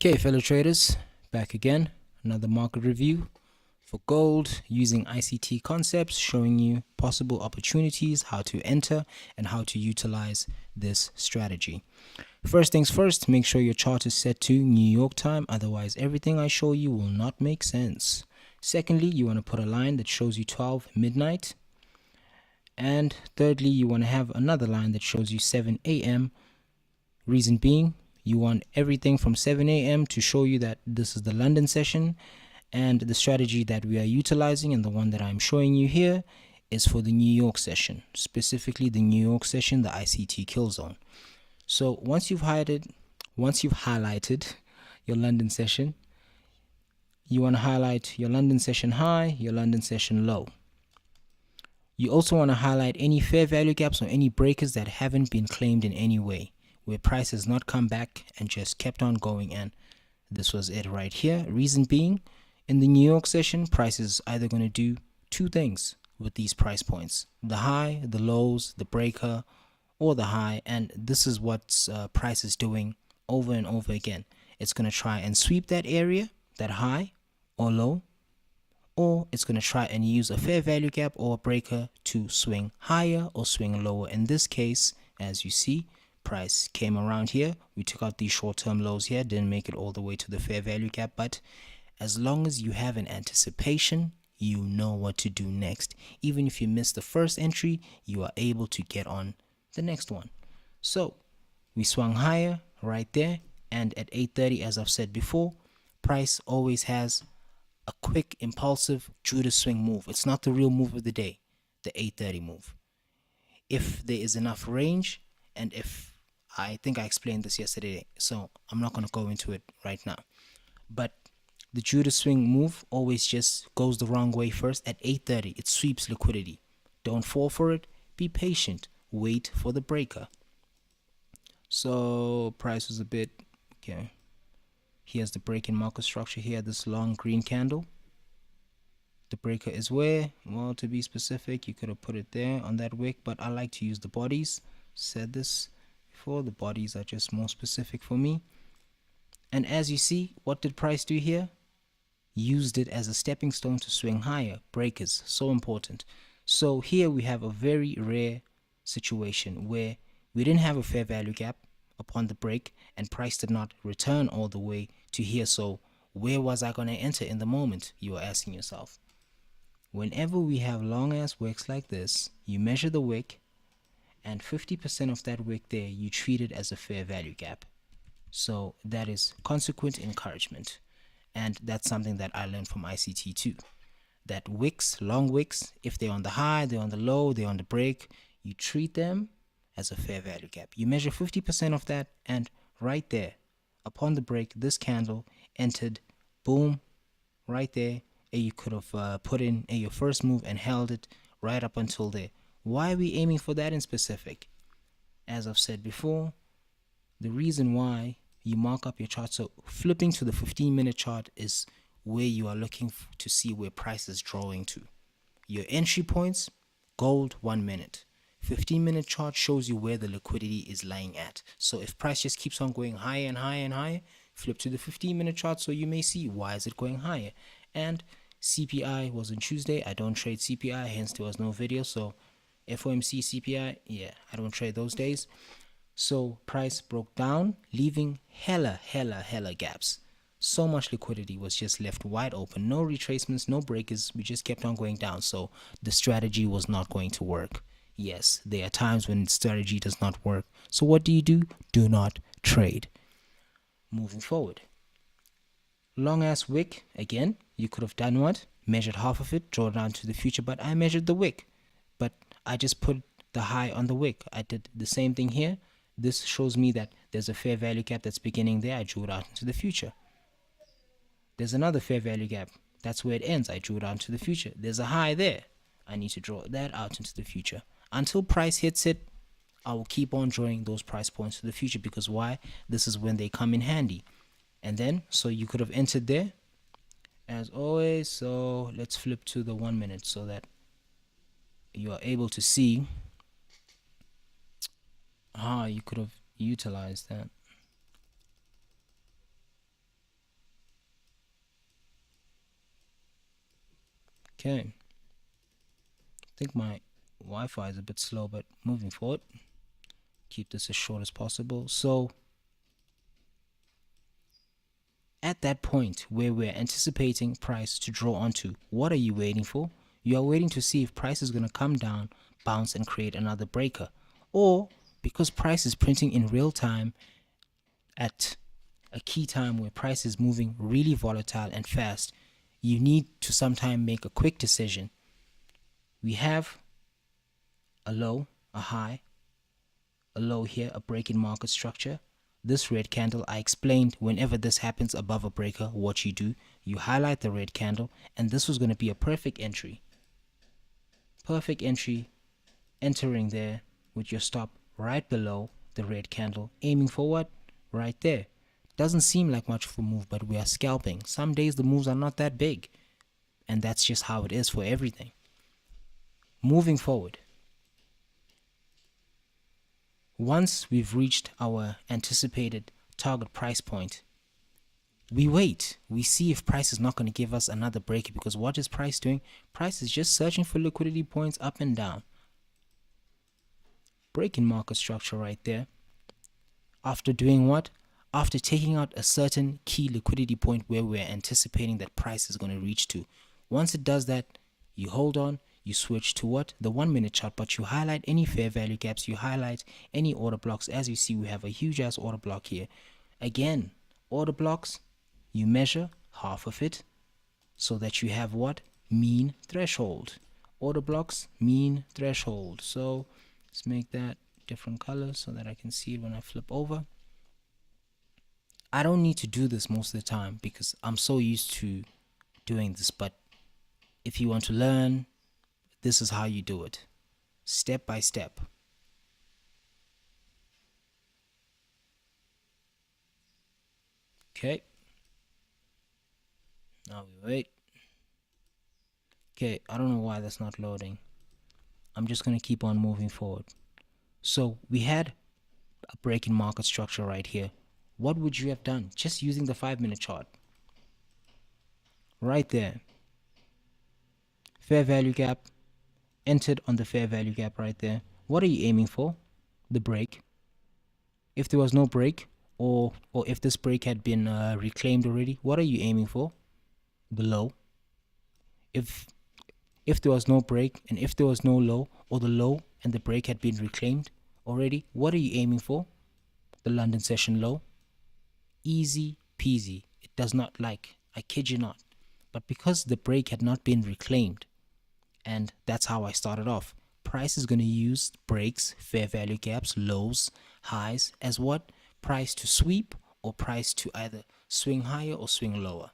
Okay, fellow traders, back again. Another market review for gold using ICT concepts, showing you possible opportunities, how to enter, and how to utilize this strategy. First things first, make sure your chart is set to New York time, otherwise everything I show you will not make sense. Secondly, you want to put a line that shows you 12 midnight. And thirdly, you want to have another line that shows you 7 a.m. Reason being, you want everything from 7 a.m. to show you that this is the London session, and the strategy that we are utilizing and the one that I'm showing you here is for the New York session, specifically the New York session, the ICT kill zone. So once you've highlighted your London session, you want to highlight your London session high, your London session low. You also want to highlight any fair value gaps or any breakers that haven't been claimed in any way, where price has not come back and just kept on going, and this was it right here. Reason being, in the New York session, price is either going to do two things with these price points: the high, the lows, the breaker, or the high. And this is what price is doing over and over again. It's going to try and sweep that area, that high or low, or it's going to try and use a fair value gap or a breaker to swing higher or swing lower. In this case, as you see, price came around here. We took out these short-term lows here, didn't make it all the way to the fair value gap, but as long as you have an anticipation, you know what to do next. Even if you miss the first entry, you are able to get on the next one. So we swung higher right there, and at 8:30, as I've said before, price always has a quick, impulsive Judas swing move. It's not the real move of the day, the 8:30 move. If there is enough range, and if I think I explained this yesterday, so I'm not going to go into it right now, but the Judas swing move always just goes the wrong way first. At 8:30, it sweeps liquidity. Don't fall for it. Be patient. Wait for the breaker. So price was a bit okay. Here's the break in market structure here, this long green candle. The breaker is where? Well, to be specific, you could have put it there on that wick, but I like to use the bodies. Said this before, the bodies are just more specific for me. And as you see, what did price do here? Used it as a stepping stone to swing higher. Breakers, so important. So here we have a very rare situation where we didn't have a fair value gap upon the break, and price did not return all the way to here. So where was I going to enter in the moment, you are asking yourself? Whenever we have long ass wicks like this, you measure the wick, and 50% of that wick there you treat it as a fair value gap. So that is consequent encouragement. And that's something that I learned from ICT too. That wicks, long wicks, if they're on the high, they're on the low, they're on the break, you treat them as a fair value gap. You measure 50% of that, and right there, upon the break, this candle entered, boom, right there, and you could have put in your first move and held it right up until there. Why are we aiming for that in specific? As I've said before, the reason why you mark up your chart, so flipping to the 15-minute chart is where you are looking to see where price is drawing to. Your entry points, gold 1 minute. 15-minute chart shows you where the liquidity is lying at. So if price just keeps on going higher and higher and higher, flip to the 15-minute chart so you may see why is it going higher. And CPI was on Tuesday. I don't trade CPI, hence there was no video. So FOMC, CPI, yeah, I don't trade those days. So price broke down, leaving hella gaps. So much liquidity was just left wide open. No retracements, no breakers. We just kept on going down. So the strategy was not going to work. Yes, there are times when strategy does not work. So what do? Do not trade. Moving forward. Long ass wick. Again, you could have done what? Measured half of it, draw down to the future, but I measured the wick. But I just put the high on the wick. I did the same thing here. This shows me that there's a fair value gap that's beginning there. I drew it out into the future. There's another fair value gap. That's where it ends. I drew it out into the future. There's a high there. I need to draw that out into the future. Until price hits it, I will keep on drawing those price points to the future, because why? This is when they come in handy. And then, so you could have entered there as always. So let's flip to the 1 minute so that you are able to see how you could have utilized that. Okay, I think my Wi-Fi is a bit slow, but moving forward, keep this as short as possible. So at that point where we're anticipating price to draw onto, what are you waiting for? You are waiting to see if price is going to come down, bounce, and create another breaker. Or because price is printing in real time at a key time where price is moving really volatile and fast, you need to sometime make a quick decision. We have a low, a high, a low here, a break in market structure. This red candle, I explained whenever this happens above a breaker, what you do. You highlight the red candle, and this was going to be a perfect entry. Perfect entry, entering there with your stop right below the red candle, aiming for what? Right there. Doesn't seem like much of a move, but we are scalping. Some days the moves are not that big, and that's just how it is for everything. Moving forward, once we've reached our anticipated target price point, we wait. We see if price is not going to give us another break, because what is price doing? Price is just searching for liquidity points up and down. Break in market structure right there. After doing what? After taking out a certain key liquidity point where we're anticipating that price is going to reach to. Once it does that, you hold on, you switch to what? The 1 minute chart, but you highlight any fair value gaps, you highlight any order blocks. As you see, we have a huge ass order block here. Again, order blocks, you measure half of it so that you have what? Mean threshold. Order blocks, mean threshold. So let's make that different color so that I can see it when I flip over. I don't need to do this most of the time because I'm so used to doing this, but if you want to learn, this is how you do it, step by step. Okay, now we wait. Okay, I don't know why that's not loading. I'm just going to keep on moving forward. So we had a break in market structure right here. What would you have done just using the 5 minute chart? Right there. Fair value gap, entered on the fair value gap right there. What are you aiming for? The break. If there was no break, or if this break had been reclaimed already, what are you aiming for? The low. If there was no break, and if there was no low, or the low and the break had been reclaimed already, what are you aiming for? The London session low. Easy peasy. It does not like, I kid you not. But because the break had not been reclaimed, and that's how I started off, price is going to use breaks, fair value gaps, lows, highs as what? Price to sweep, or price to either swing higher or swing lower.